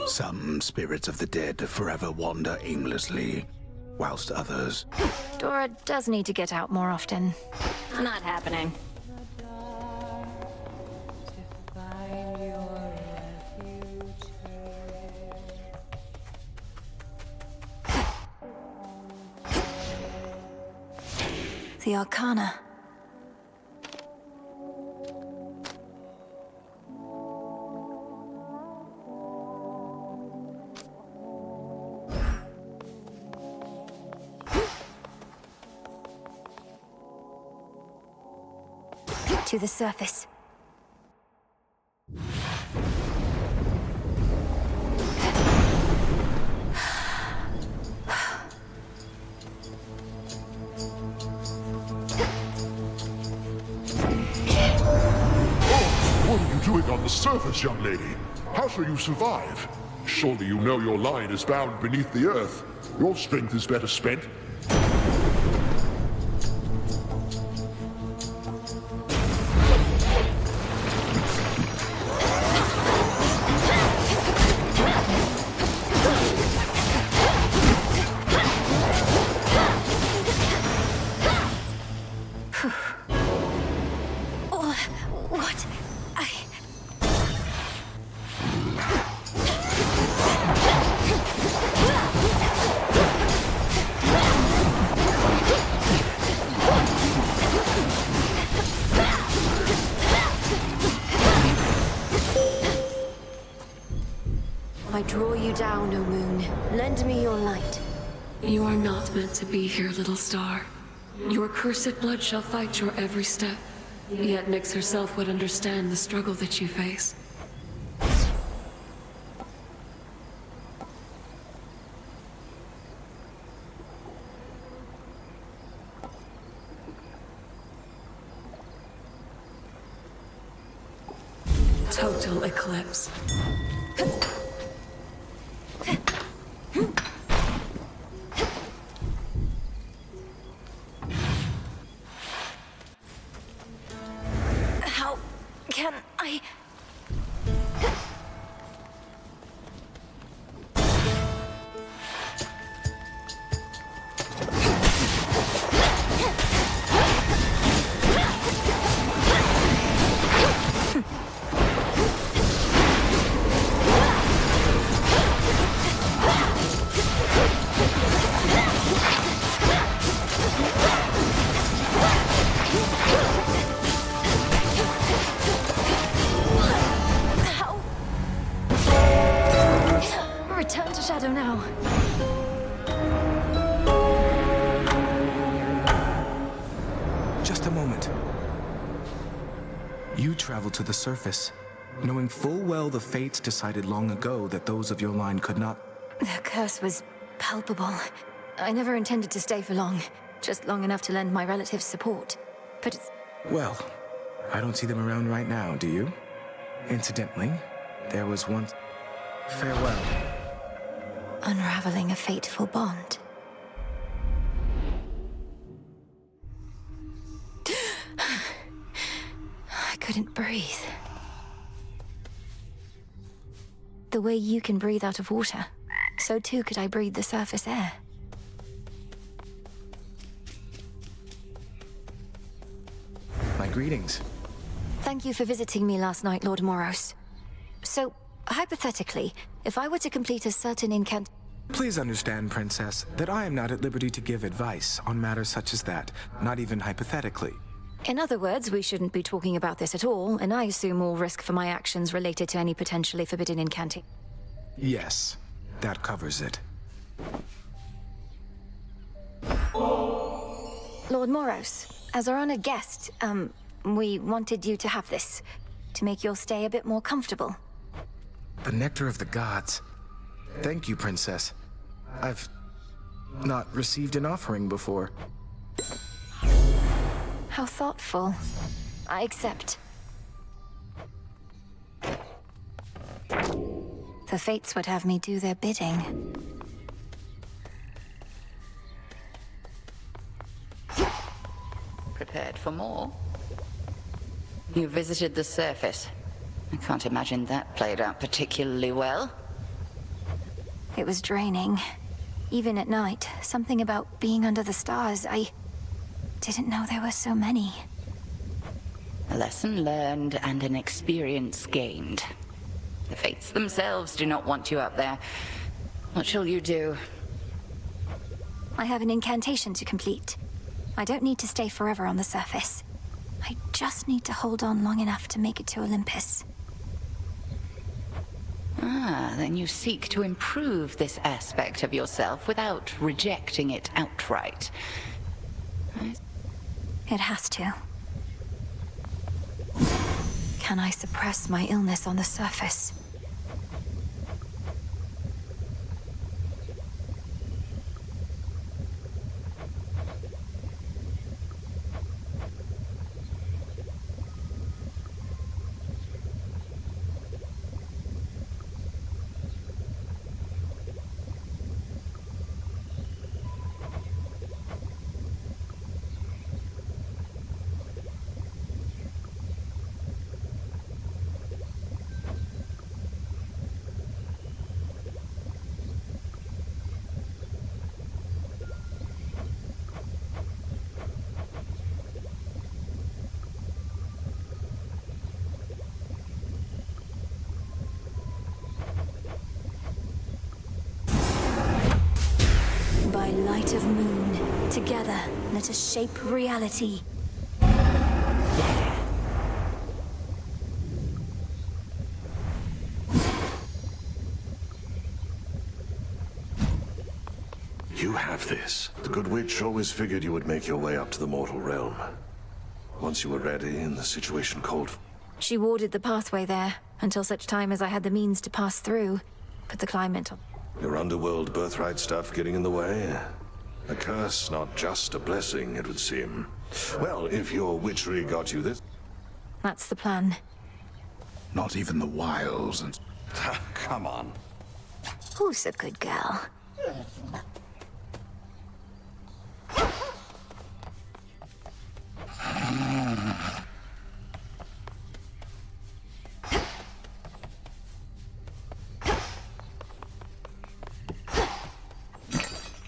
Some spirits of the dead forever wander aimlessly, whilst others... Dora does need to get out more often. Not happening. The Arcana. To the surface. What are you doing on the surface, young lady? How shall you survive? Surely you know your line is bound beneath the earth. Your strength is better spent. What? I draw you down, O moon. Lend me your light. You are not meant to be here, little star. Your cursed blood shall fight your every step. Yet Nyx herself would understand the struggle that you face. Total eclipse. How can I... Return to Shadow now. Just a moment. You travel to the surface, knowing full well the fates decided long ago that those of your line could not... The curse was palpable. I never intended to stay for long. Just long enough to lend my relatives support. But it's... Well, I don't see them around right now, do you? Incidentally, there was once... Farewell. unraveling a fateful bond. I couldn't breathe. The way you can breathe out of water, so too could I breathe the surface air. My greetings. Thank you for visiting me last night, Lord Moros. So, hypothetically, if I were to complete a certain incant... Please understand, Princess, that I am not at liberty to give advice on matters such as that, not even hypothetically. In other words, we shouldn't be talking about this at all, and I assume all risk for my actions related to any potentially forbidden incanting. Yes, that covers it. Lord Moros, as our honored guest, we wanted you to have this, to make your stay a bit more comfortable. The nectar of the gods. Thank you, Princess. I've not received an offering before. How thoughtful. I accept. The fates would have me do their bidding. Prepared for more? You visited the surface. I can't imagine that played out particularly well. It was draining. Even at night, something about being under the stars, I didn't know there were so many. A lesson learned and an experience gained. The fates themselves do not want you up there. What shall you do? I have an incantation to complete. I don't need to stay forever on the surface. I just need to hold on long enough to make it to Olympus. Ah, then you seek to improve this aspect of yourself without rejecting it outright. It has to. Can I suppress my illness on the surface? By light of moon, together, let us shape reality. You have this. The Good Witch always figured you would make your way up to the mortal realm. Once you were ready and the situation called. She warded the pathway there, until such time as I had the means to pass through. But the climate... Your underworld birthright stuff getting in the way? A curse, not just a blessing, it would seem. Well, if your witchery got you this... That's the plan. Not even the wiles and... Come on. Who's a good girl?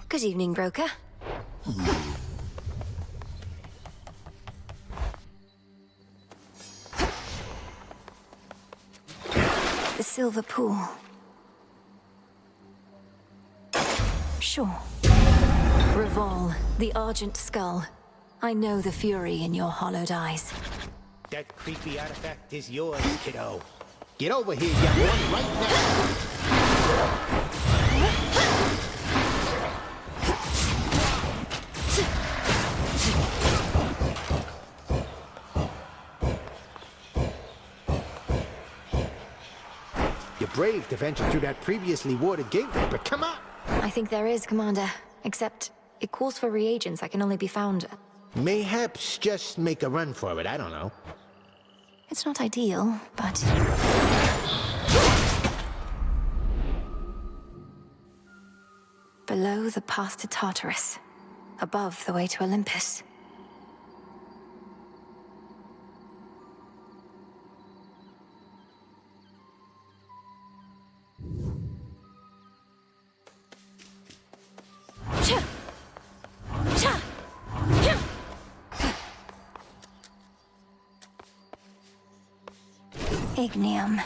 Good evening, broker. The silver pool. Sure. Revol, the Argent Skull. I know the fury in your hollowed eyes. That creepy artifact is yours, kiddo. Get over here, young one, right now! You're brave to venture through that previously warded gateway, but come on! I think there is, Commander. Except, it calls for reagents that can only be found... Mayhaps just make a run for it, I don't know. It's not ideal, but... Below the path to Tartarus. Above the way to Olympus. Ignium.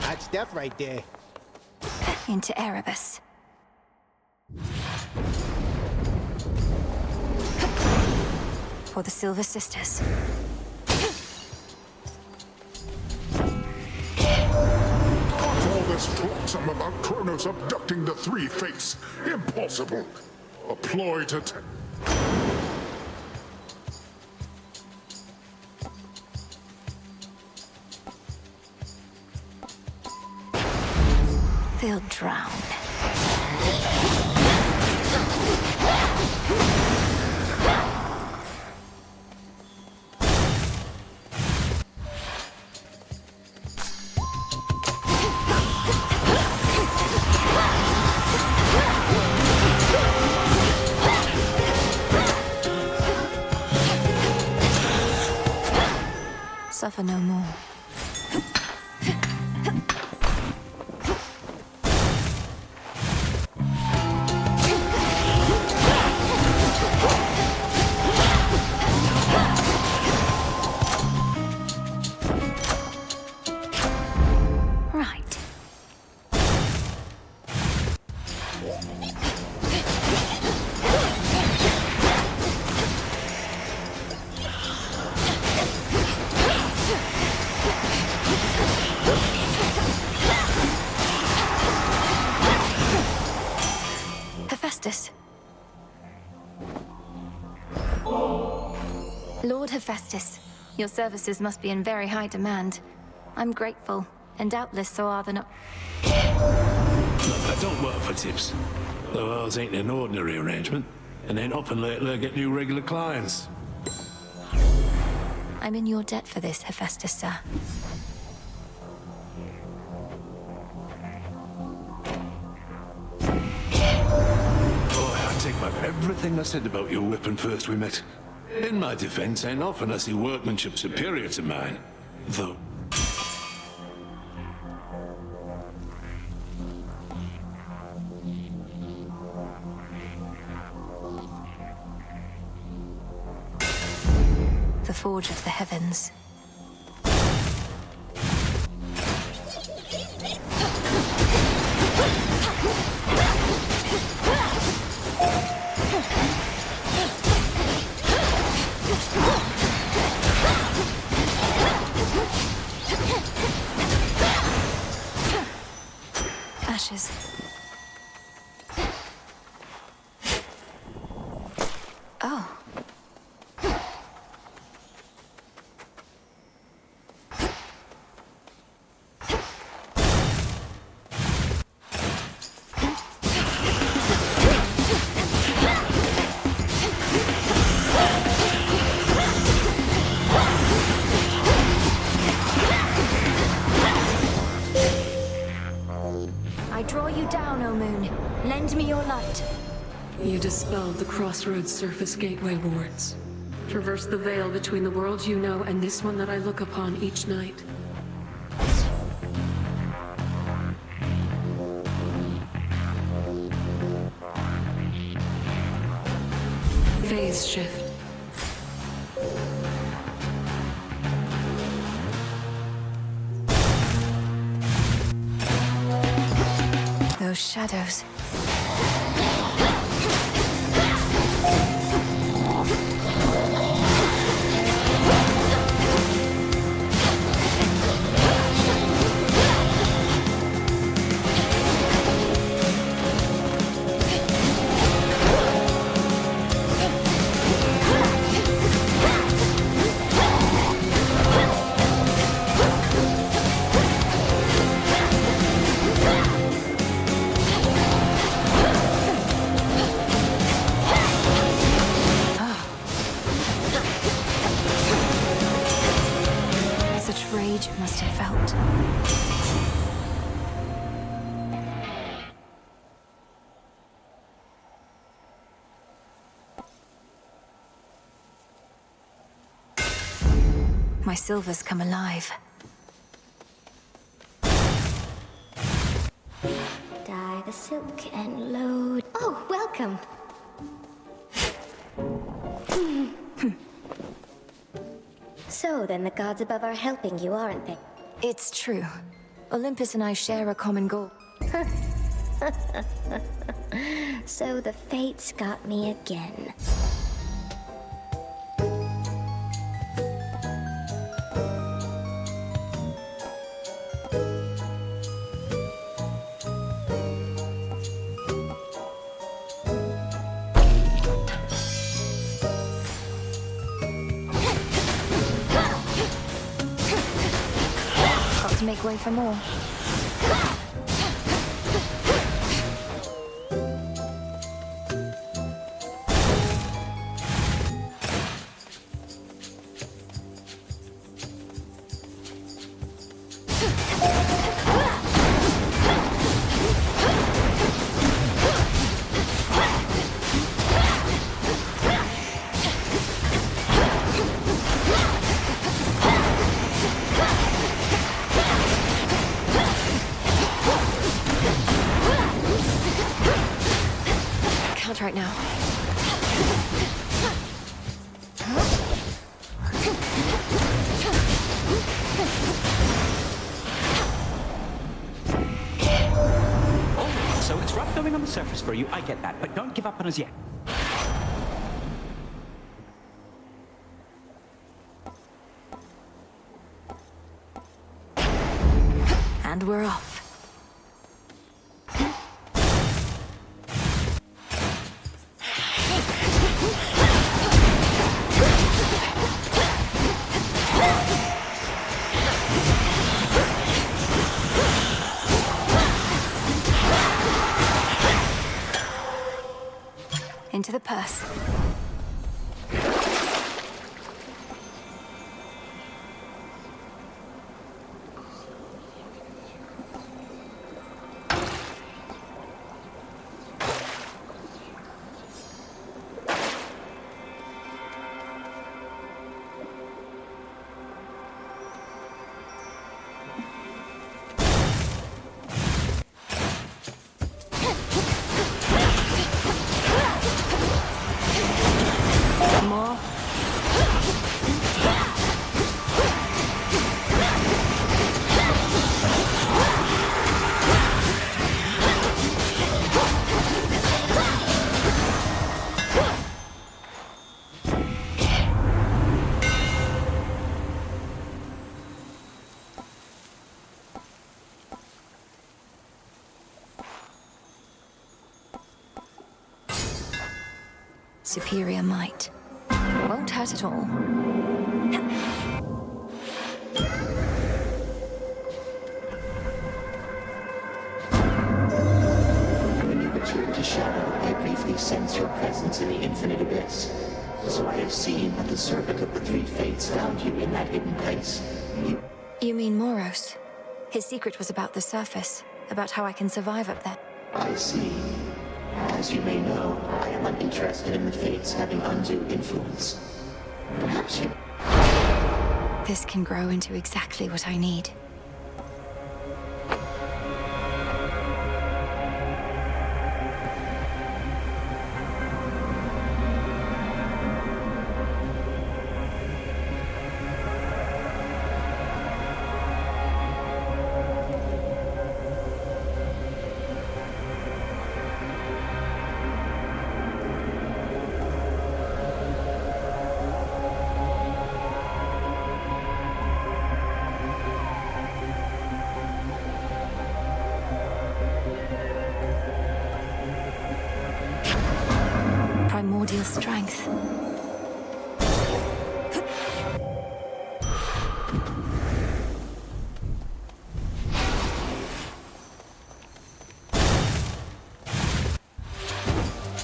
Hot stuff right there. Into Erebus. For the Silver Sisters. All this flotsam about Kronos abducting the three fates. Impossible. A ploy to... They'll drown. Suffer no more. Hephaestus. Lord Hephaestus, your services must be in very high demand. I'm grateful, and doubtless so are the I don't work for tips. Though ours ain't an ordinary arrangement, and ain't often lately I get new regular clients. I'm in your debt for this, Hephaestus, sir. Boy, I take back everything I said about your weapon first we met. In my defense, ain't often I see workmanship superior to mine. Though... The Forge of the Heavens. Ashes. Oh. I draw you down, O Moon. Lend me your light. You dispelled the Crossroads Surface Gateway wards. Traverse the veil between the world you know and this one that I look upon each night. Phase shift. Those shadows. Such rage it must have felt. My silver's come alive. Dye the silk and load. Oh, welcome. So then the gods above are helping you, aren't they? It's true. Olympus and I share a common goal. So the fates got me again. Got to make way for more. Can't right now. Oh, so it's rough going on the surface for you, I get that, but don't give up on us yet. And we're off. into the purse. More. Superior might. Won't hurt at all. When you returned to Shadow, I briefly sensed your presence in the infinite abyss. So I have seen that the servant of the three fates found you in that hidden place. You mean Moros? His secret was about the surface, about how I can survive up there. I see. As you may know, I am uninterested in the fates having undue influence. Perhaps you... This can grow into exactly what I need. Primordial strength.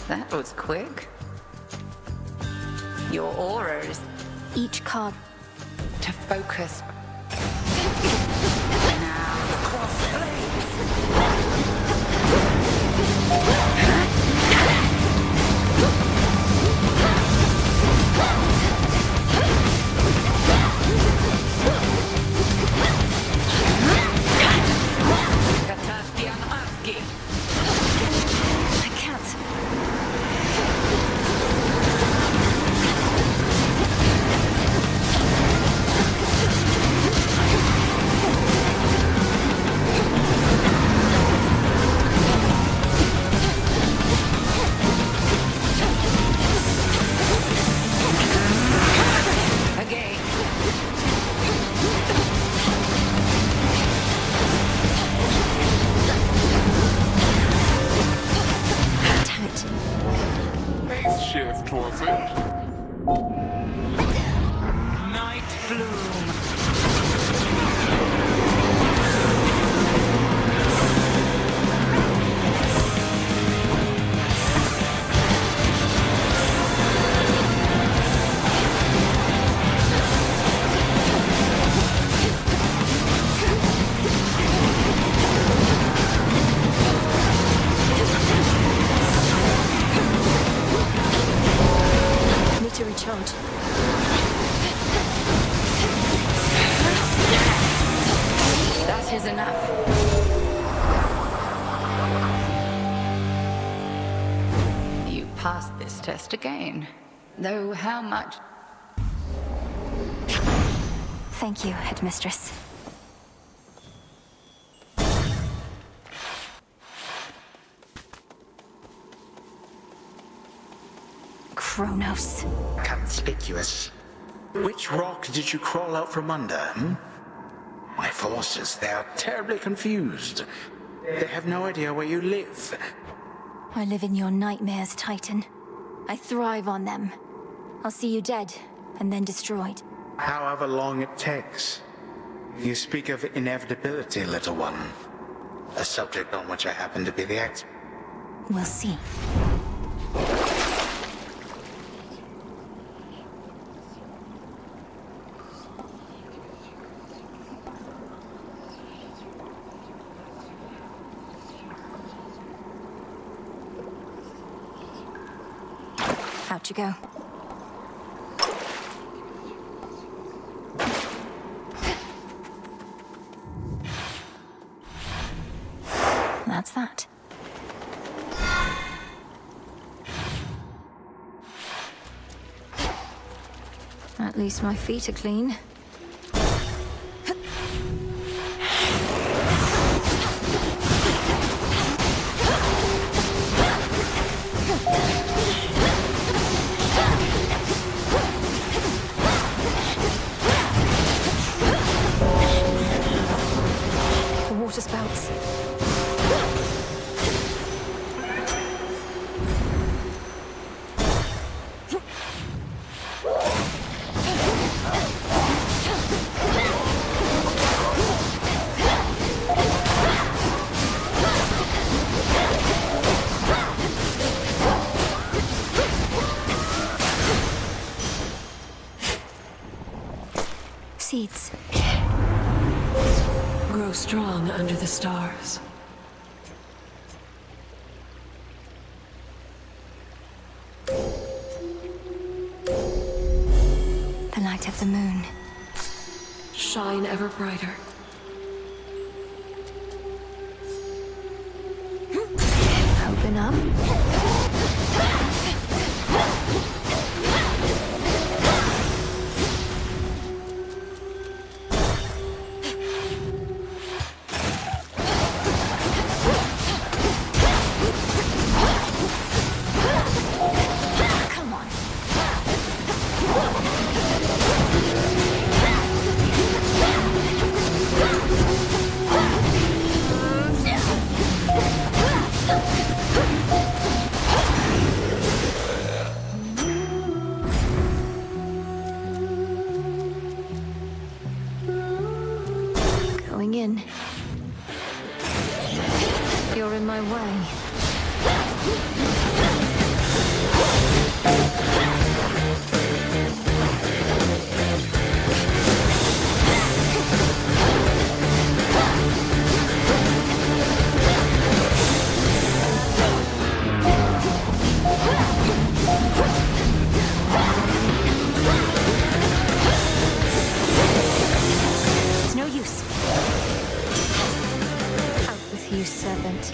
That was quick. Your auras. Each card. To focus. Now, cross blades. I can't. Shift towards it. Night bloom. To recharge. That is enough. You passed this test again. Though how much? Thank you, Headmistress. Kronos. Conspicuous. Which rock did you crawl out from under, hmm? My forces, they are terribly confused. They have no idea where you live. I live in your nightmares, Titan. I thrive on them. I'll see you dead, and then destroyed. However long it takes. You speak of inevitability, little one. A subject on which I happen to be the expert. We'll see. Out you go. That's that. At least my feet are clean. The water spouts. Seeds. Grow strong under the stars. The light of the moon. Shine ever brighter. Open up. Come on. Going in. You're in my way. It's no use. Out with you, servant.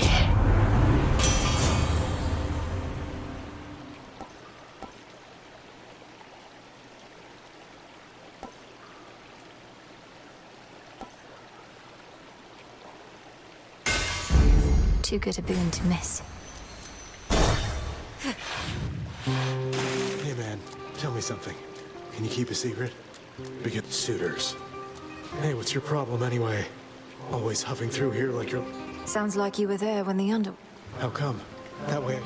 Too good a boon to miss. Hey man, tell me something. Can you keep a secret? Because suitors. Hey, what's your problem anyway? Always huffing through here like you're... Sounds like you were there when the under... How come? That way...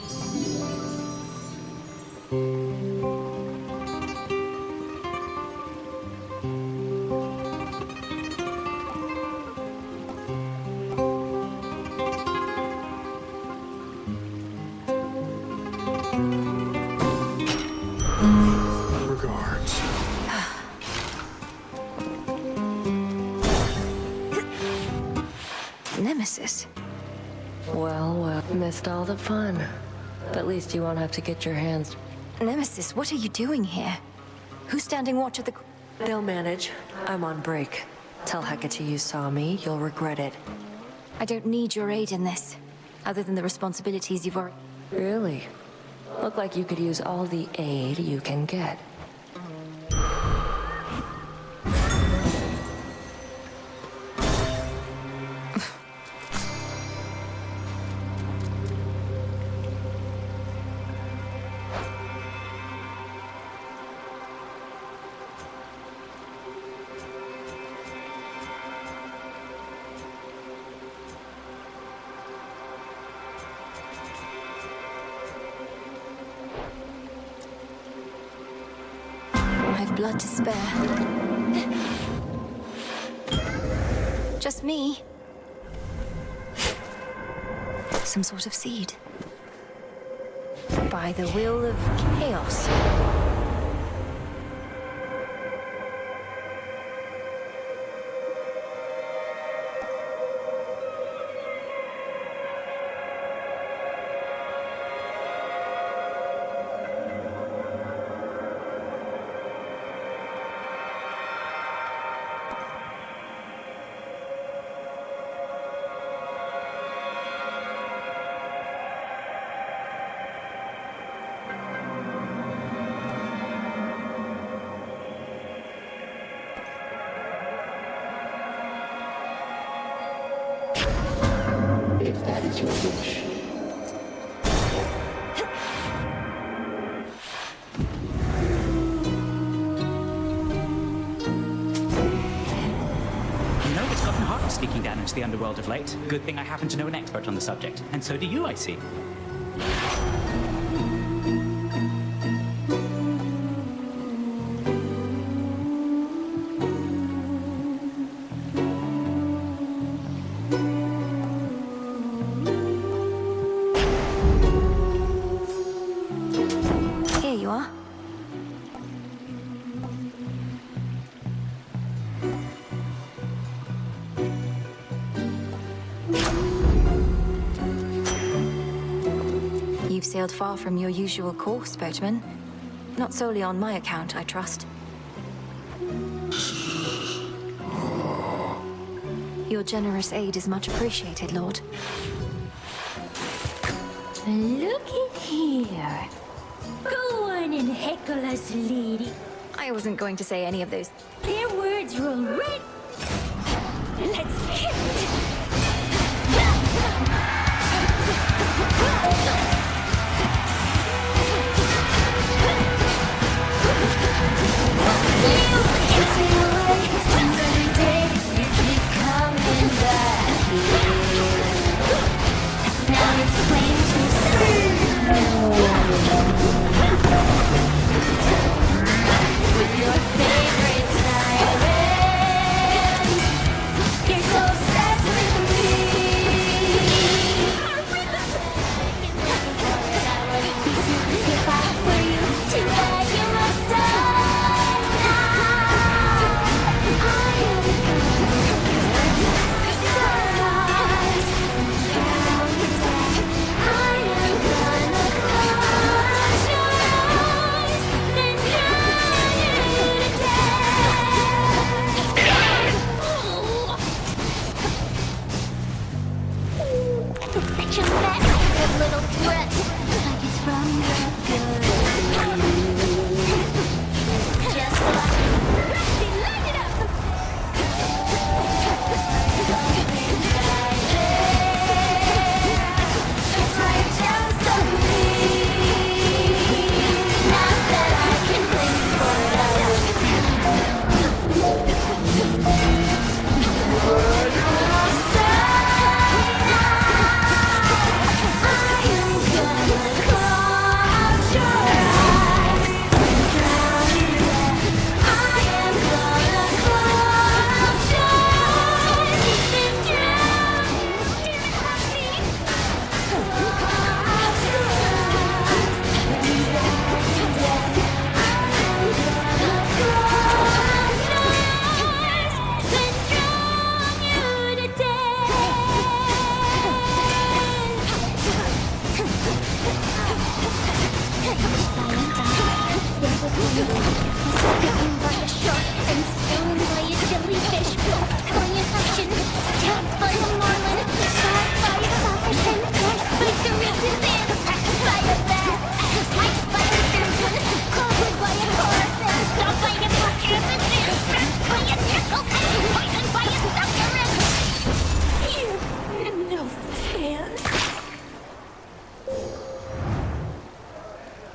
Regards. Nemesis. Well, missed all the fun. But at least you won't have to get your hands... Nemesis, what are you doing here? Who's standing watch at the... They'll manage. I'm on break. Tell Hecate you saw me, you'll regret it. I don't need your aid in this, other than the responsibilities you've already... Really? Look like you could use all the aid you can get. I've blood to spare. Just me. Some sort of seed. By the will of chaos. that is your wish. You know, it's gotten harder sneaking down into the underworld of late. Good thing I happen to know an expert on the subject. And so do you, I see. Here you are. You've sailed far from your usual course, boatman. Not solely on my account, I trust. Your generous aid is much appreciated, Lord. Look at here. Go on and heckle us, lady. I wasn't going to say any of those. Their words roll right. Let's kill it. You kiss me away, since every day you keep coming back here. Now it's plain to see. With your favorite siren, you're so obsessed with me. If I were you, too bad you must die now. I am Picture that, good little threat, like it's from the good. Just like Roxy, light it up! It's right just on me. Not that I can think for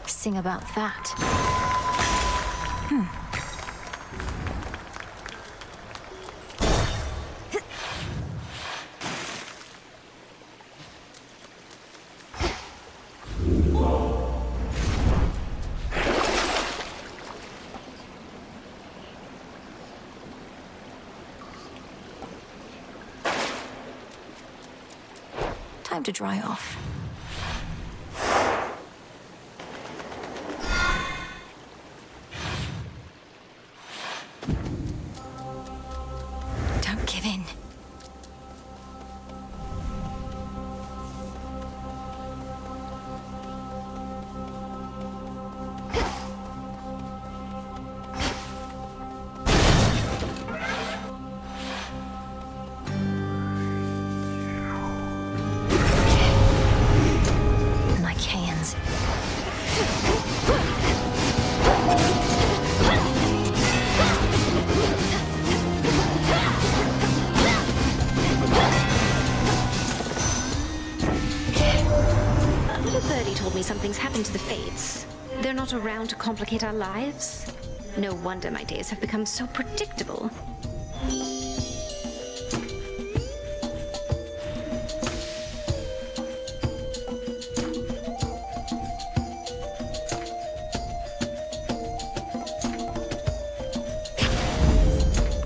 Sing about that. Time to dry off. Don't give in. told me something's happened to the Fates. They're not around to complicate our lives. No wonder my days have become so predictable.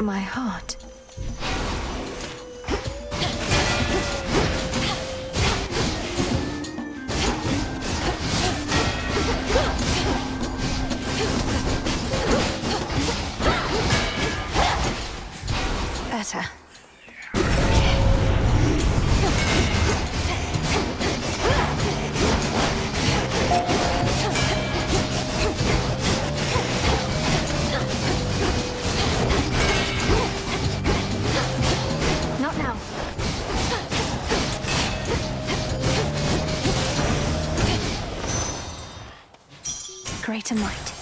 My heart. Better. Not now. Greater might.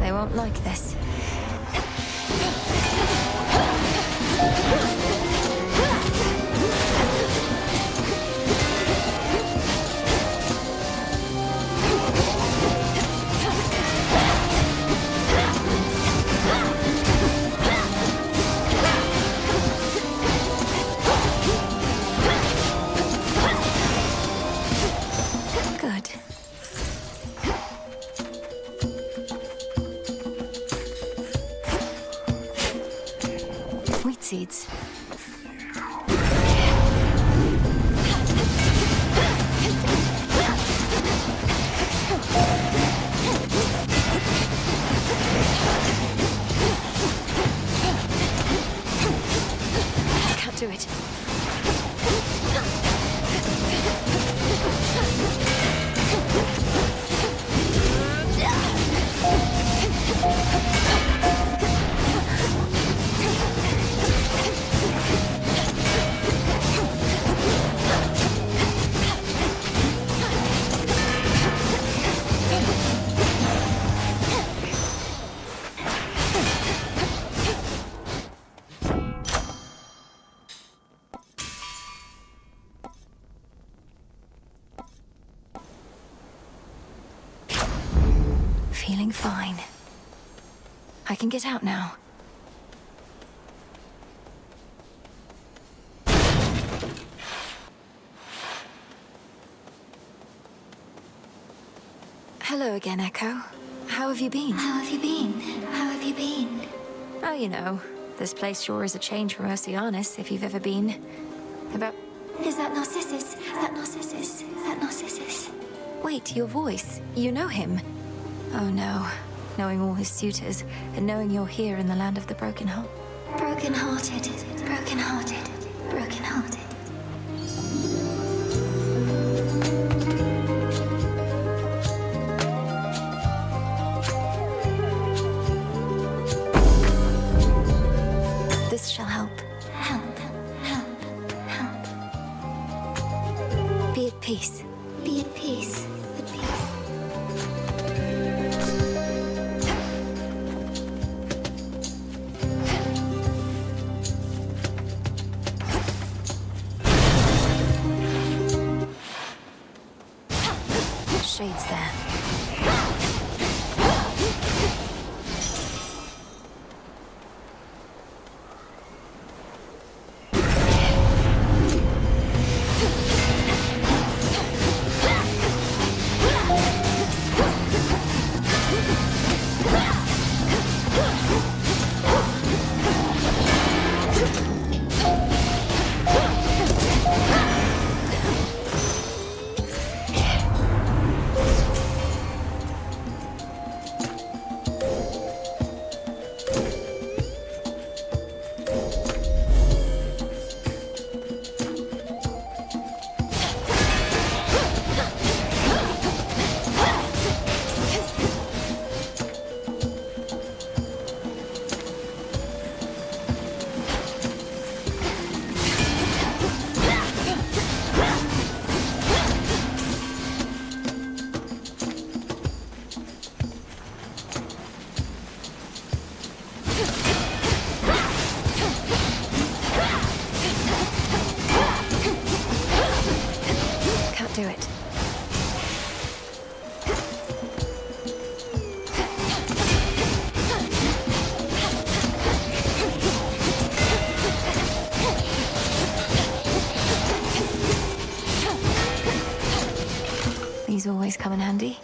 They won't like this. Good. Wheat seeds. Can't do it. Feeling fine. I can get out now. Hello again, Echo. How have you been? How have you been? How have you been? Oh, you know, this place sure is a change from Oceanus, if you've ever been. About... Is that Narcissus? That Narcissus? That Narcissus? Wait, your voice. You know him. Oh no. Knowing all his suitors, and knowing you're here in the land of the broken heart. Broken-hearted. Broken-hearted. Broken-hearted. This shall help. Help. Help. Help. Be at peace. Be at peace. At peace. Shades there. These always come in handy.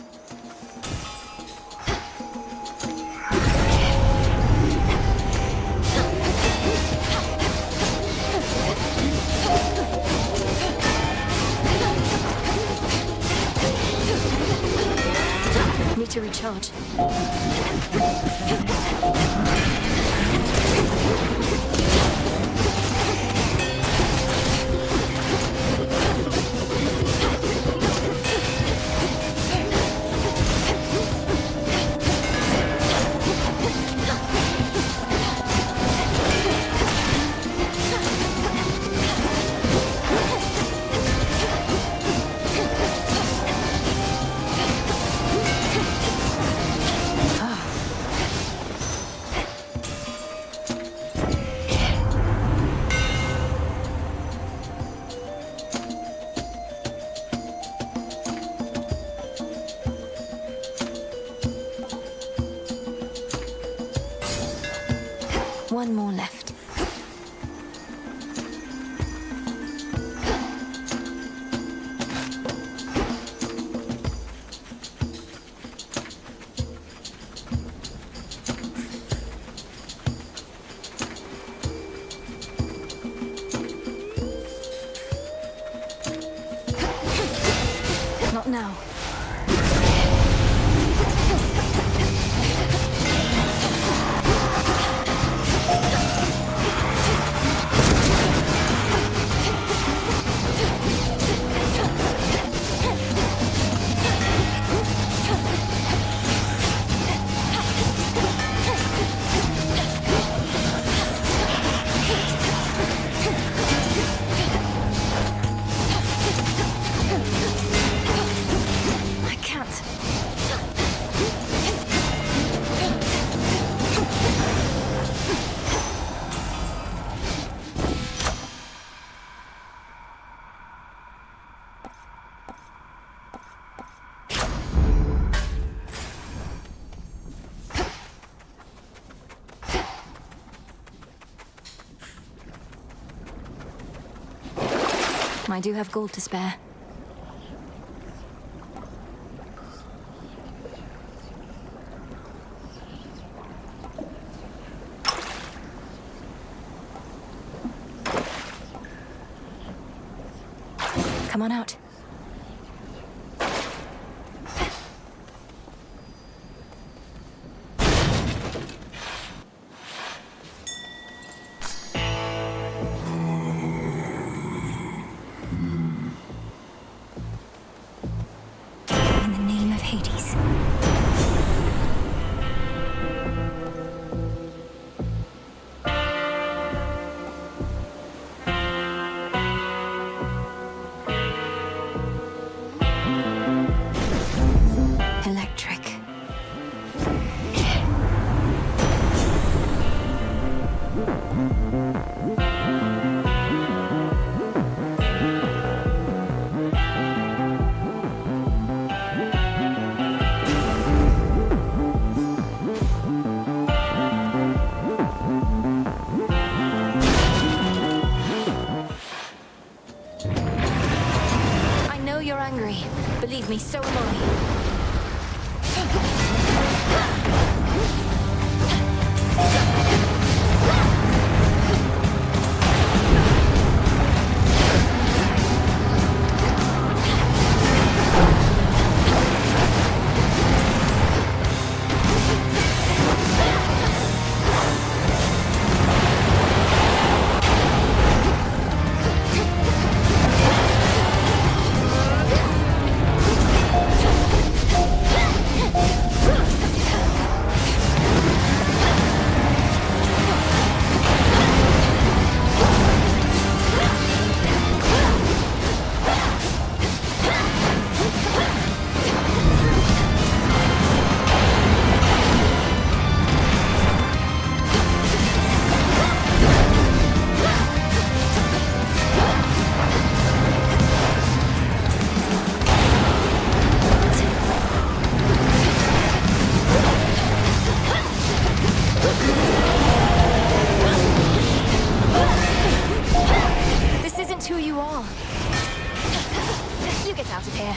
Need to recharge. One more left. Not now. I do have gold to spare. Come on out. Hades. Electric. You're angry. Believe me, so am I. This isn't who you are. You get out of here.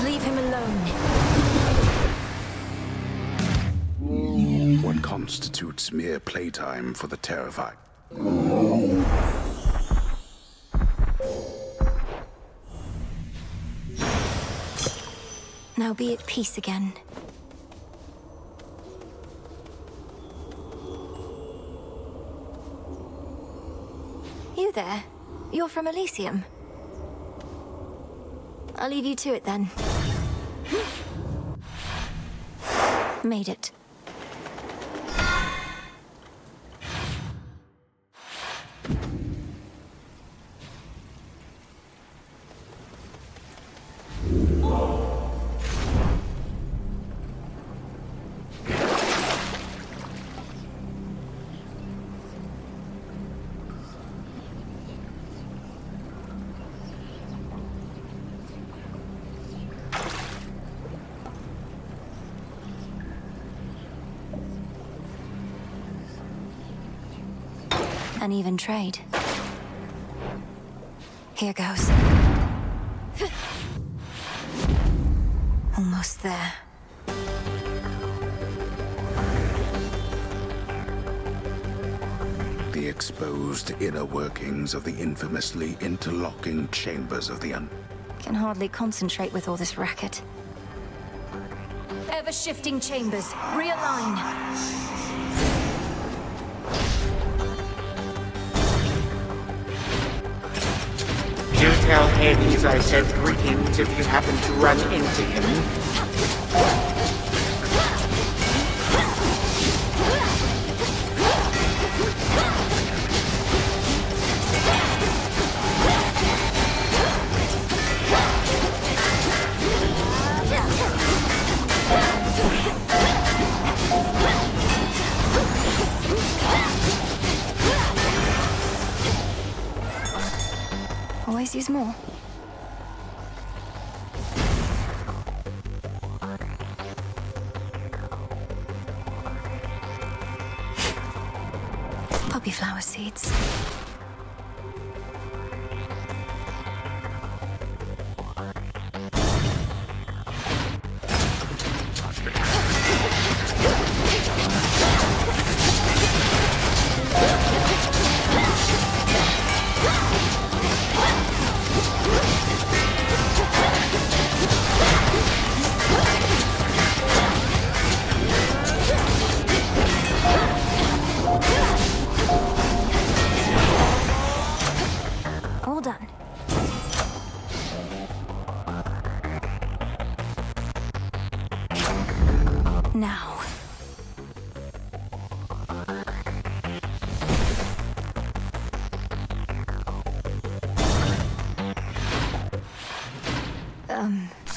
Leave him alone. What constitutes mere playtime for the terrified? Now be at peace again. You there? You're from Elysium. I'll leave you to it then. Made it. An even trade. Here goes. Almost there. The exposed inner workings of the infamously interlocking chambers of the Can hardly concentrate with all this racket. Ever-shifting chambers. Realign. Do tell Hades I said greetings if you happen to run into him. Always use more. Poppy flower seeds. All done. Now.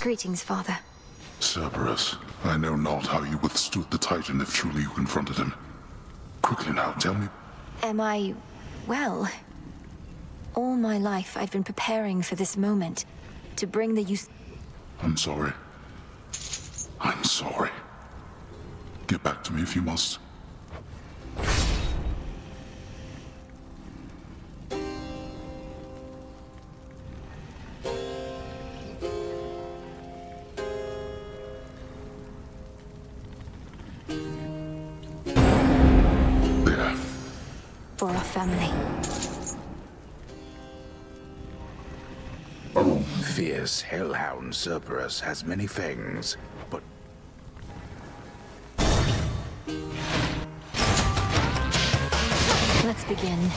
Greetings, Father. Cerberus, I know not how you withstood the Titan if truly you confronted him. Quickly now, tell me. Am I... well... All my life, I've been preparing for this moment. To bring the youth... I'm sorry. I'm sorry. Get back to me if you must. family. Fierce hellhound Cerberus has many fangs, but Let's begin.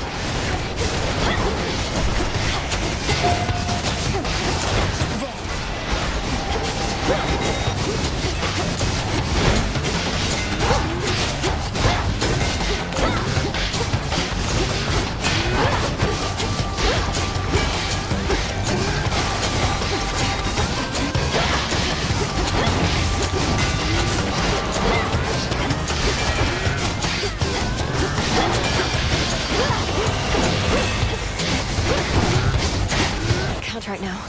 Can't right now.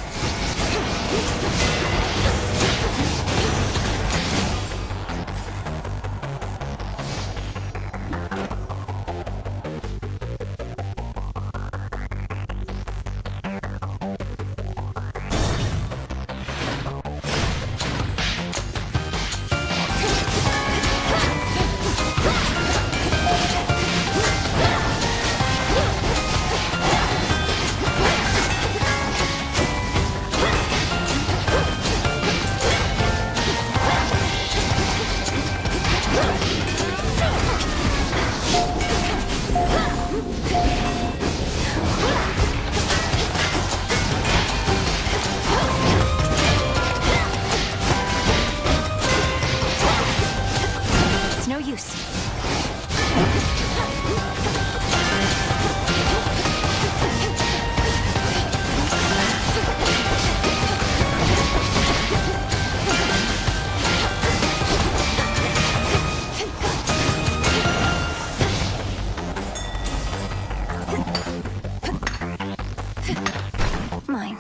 It's no use. Mine.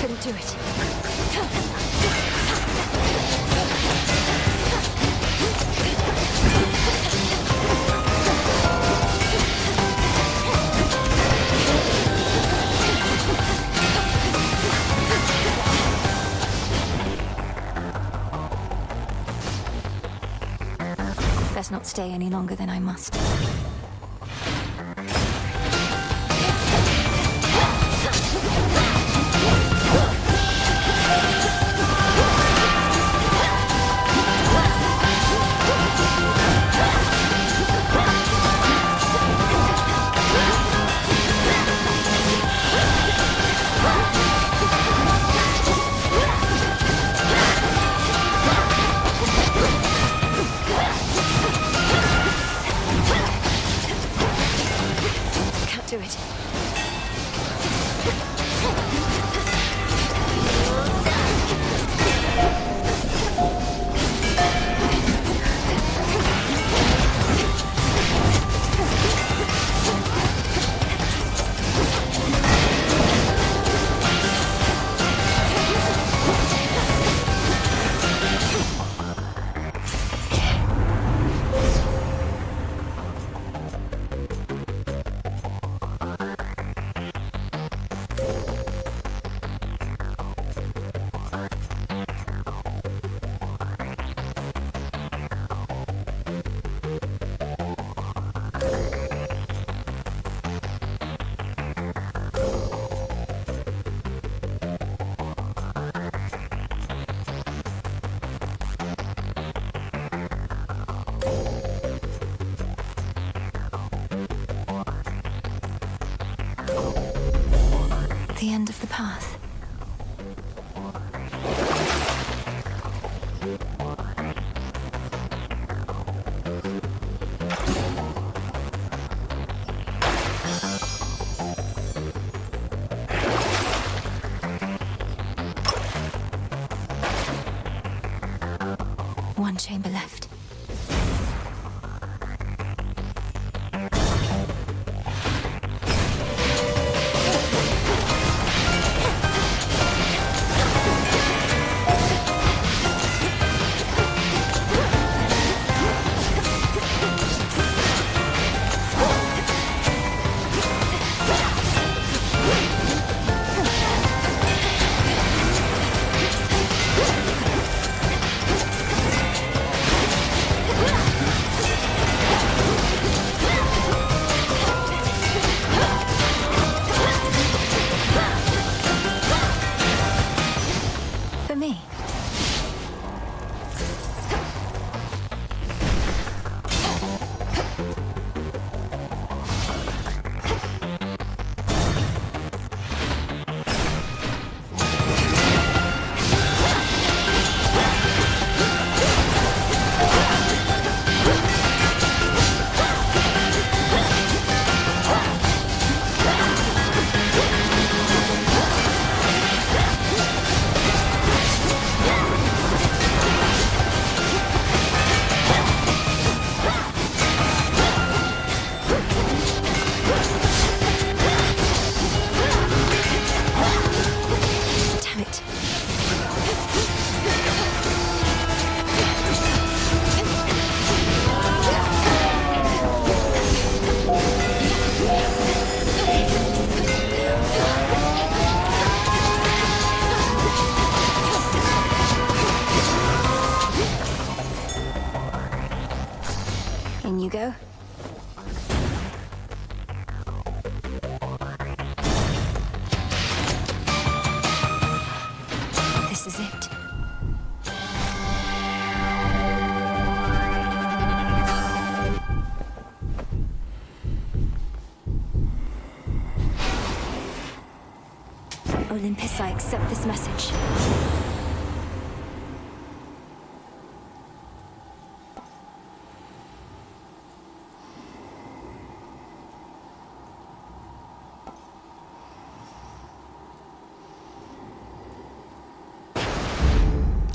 Couldn't do it. Best not stay any longer than I must. Can't do it. The end of the path. one chamber left. For me. Damn it. In you go. This is it. Olympus, I accept this message.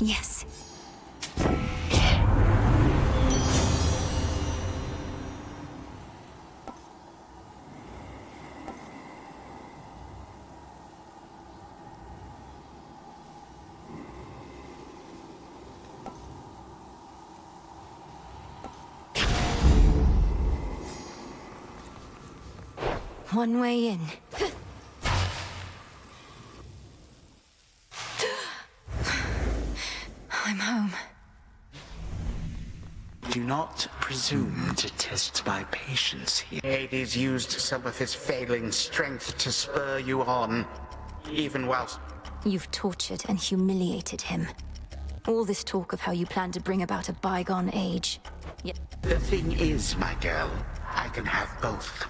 Yes. One way in. I'm home. Do not presume to test my patience here. Hades used some of his failing strength to spur you on, even whilst... You've tortured and humiliated him. All this talk of how you plan to bring about a bygone age. Yet The thing is, my girl, I can have both.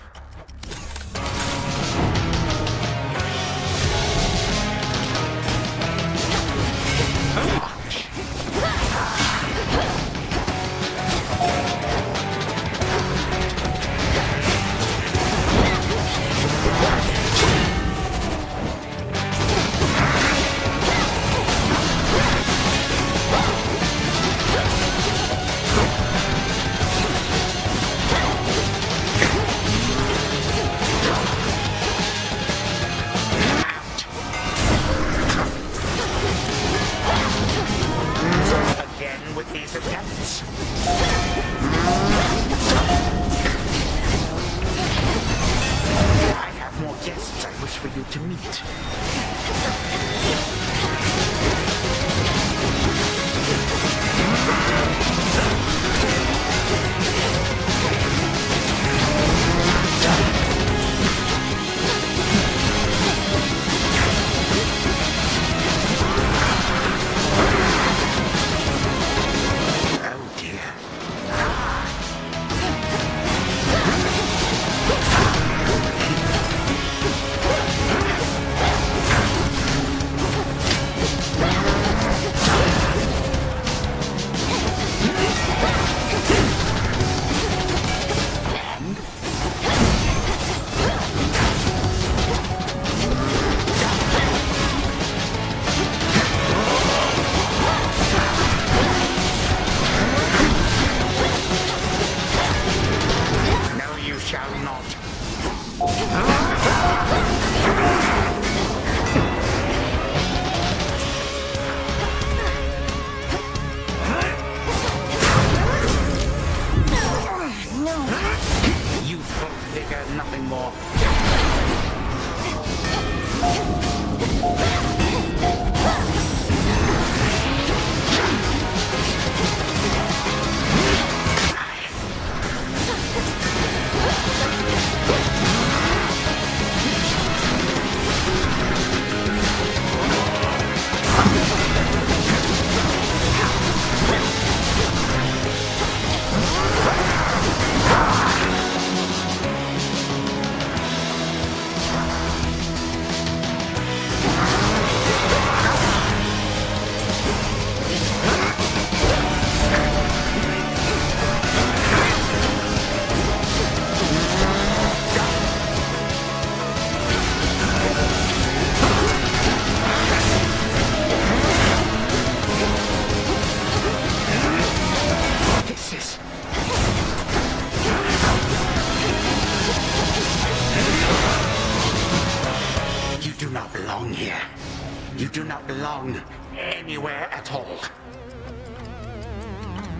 You do not belong anywhere at all.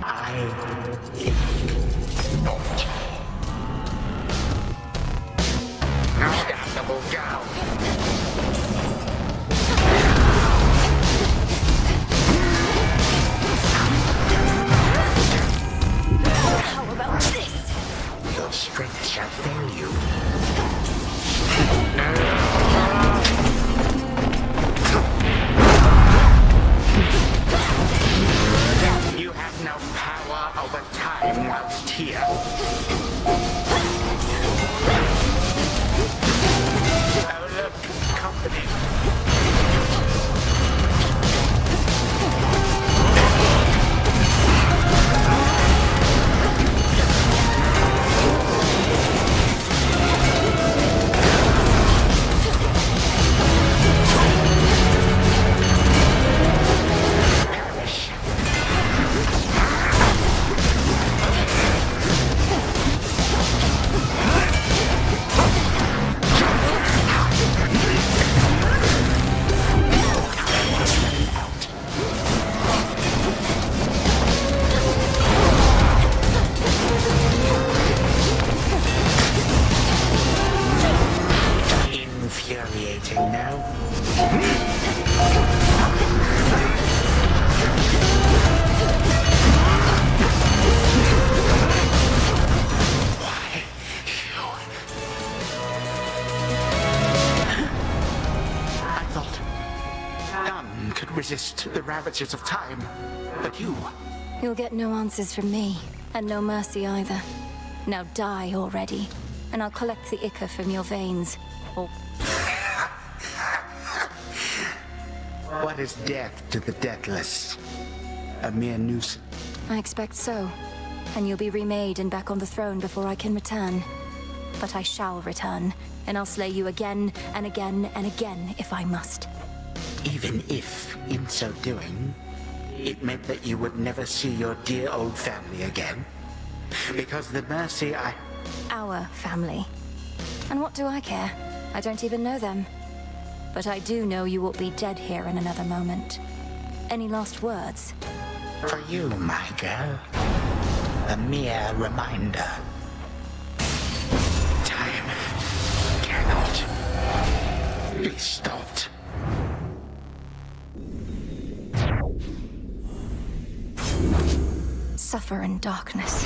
I think not. Now, damnable girl. How about this? Your strength shall fail you. You have no power over time whilst here. Oh, look, company. Infuriating now. Why you? I thought none could resist the ravages of time, but you. You'll get no answers from me, and no mercy either. Now die already, and I'll collect the ichor from your veins. Or What is death to the deathless? A mere noose. I expect so. And you'll be remade and back on the throne before I can return. But I shall return, and I'll slay you again and again and again if I must. Even if, in so doing, it meant that you would never see your dear old family again. Because the mercy I... Our family. And what do I care? I don't even know them. But I do know you will be dead here in another moment. Any last words? For you, my girl, a mere reminder. Time cannot be stopped. Suffer in darkness.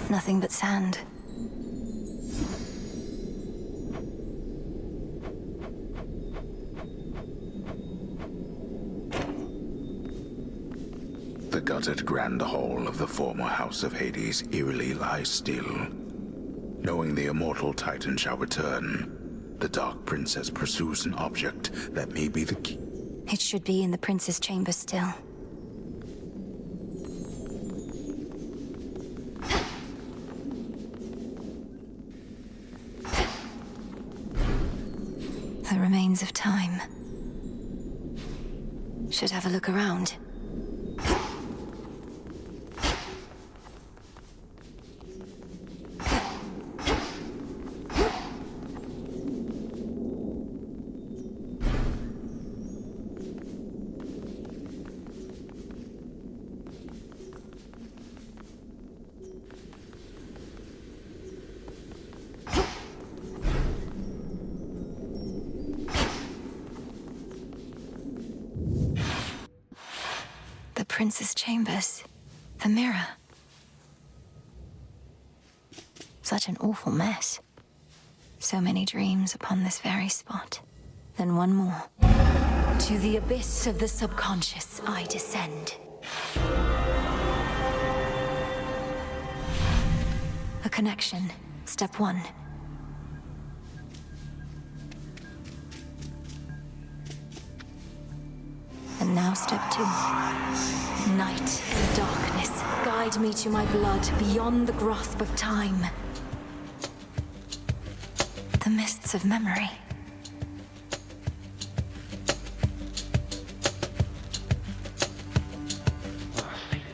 Nothing but sand. The gutted grand hall of the former House of Hades eerily lies still. Knowing the immortal Titan shall return, the Dark Princess pursues an object that may be the key. It should be in the prince's chamber still. The remains of time. Should have a look around. Prince's chambers. The mirror. Such an awful mess. So many dreams upon this very spot. Then one more. To the abyss of the subconscious I descend. A connection. Step 1. And now step 2. Night and darkness, guide me to my blood beyond the grasp of time. The mists of memory.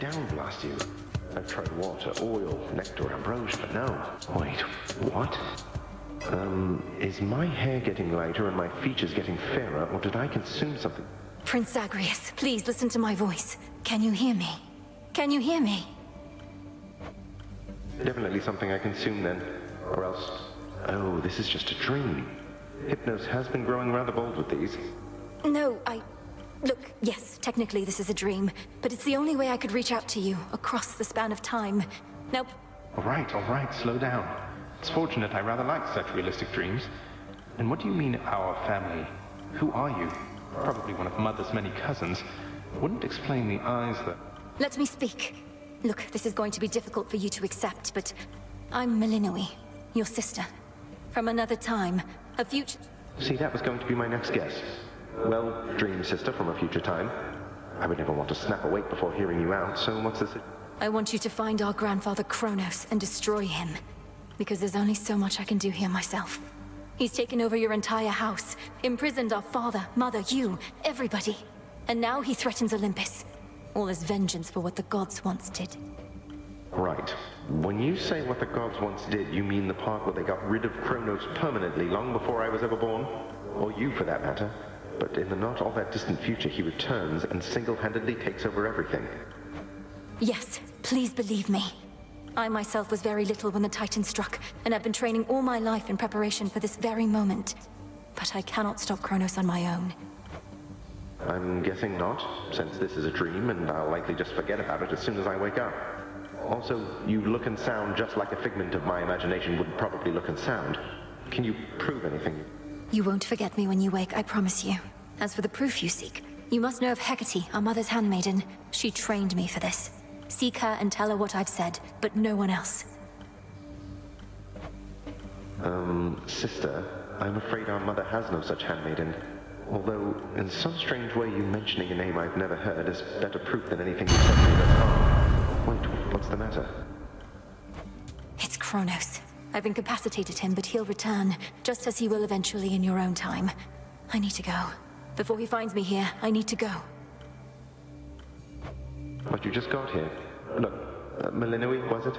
down, blast you. I've tried water, oil, nectar, ambrosia, but no. Wait, what? Is my hair getting lighter and my features getting fairer, or did I consume something? Prince Zagreus, please listen to my voice. Can you hear me? Can you hear me? Definitely something I consumed then. Or else... Oh, this is just a dream. Hypnos has been growing rather bold with these. No, Look, yes, technically this is a dream, but it's the only way I could reach out to you, across the span of time. Now... All right, slow down. It's fortunate I rather like such realistic dreams. And what do you mean, our family? Who are you? Probably one of Mother's many cousins. Wouldn't explain the eyes that... Let me speak. Look, this is going to be difficult for you to accept, but I'm Melinoi, your sister. From another time, a future... See, that was going to be my next guess. Well, dream sister from a future time. I would never want to snap awake before hearing you out, so what's this? I want you to find our grandfather Kronos and destroy him. Because there's only so much I can do here myself. He's taken over your entire house, imprisoned our father, mother, you, everybody. And now he threatens Olympus. All as vengeance for what the gods once did. Right. When you say what the gods once did, you mean the part where they got rid of Kronos permanently long before I was ever born? Or you, for that matter. But in the not all that distant future, he returns and single-handedly takes over everything. Yes, please believe me. I myself was very little when the Titan struck, and I've been training all my life in preparation for this very moment. But I cannot stop Kronos on my own. I'm guessing not, since this is a dream, and I'll likely just forget about it as soon as I wake up. Also, you look and sound just like a figment of my imagination would probably look and sound. Can you prove anything? You won't forget me when you wake, I promise you. As for the proof you seek, you must know of Hecate, our mother's handmaiden. She trained me for this. Seek her and tell her what I've said, but no one else. Sister, I'm afraid our mother has no such handmaiden. Although, in some strange way, you mentioning a name I've never heard is better proof than anything you've said to me thus far. Wait, what's the matter? It's Kronos. I've incapacitated him, but he'll return, just as he will eventually in your own time. I need to go. Before he finds me here, I need to go. But you just got here. Look, Melinoi, was it?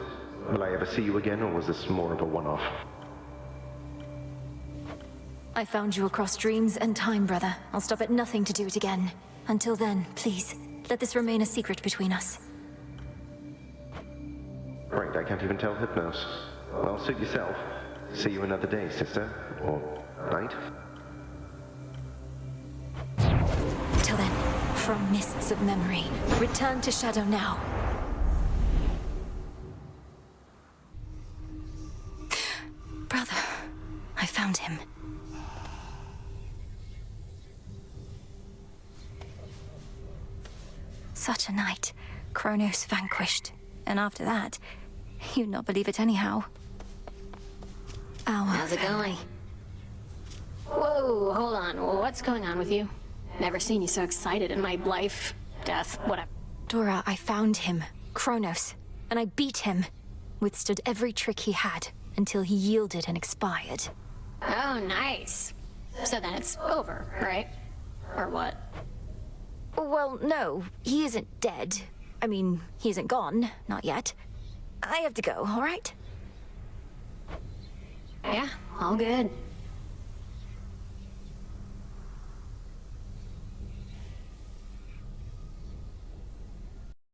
Will I ever see you again, or was this more of a one-off? I found you across dreams and time, brother. I'll stop at nothing to do it again. Until then, please, let this remain a secret between us. Right, I can't even tell Hypnos. Well, suit yourself. See you another day, sister. Or night. Till then, from mists of memory, return to Shadow now. Brother, I found him. Such a night. Kronos vanquished. And after that, you'd not believe it anyhow. How's it going? Whoa, hold on. What's going on with you? Never seen you so excited in my life, death, whatever. Dora, I found him, Kronos, and I beat him. Withstood every trick he had, until he yielded and expired. Oh, nice. So then it's over, right? Or what? Well, no, he isn't dead. I mean, he isn't gone, not yet. I have to go, all right? Yeah, all good.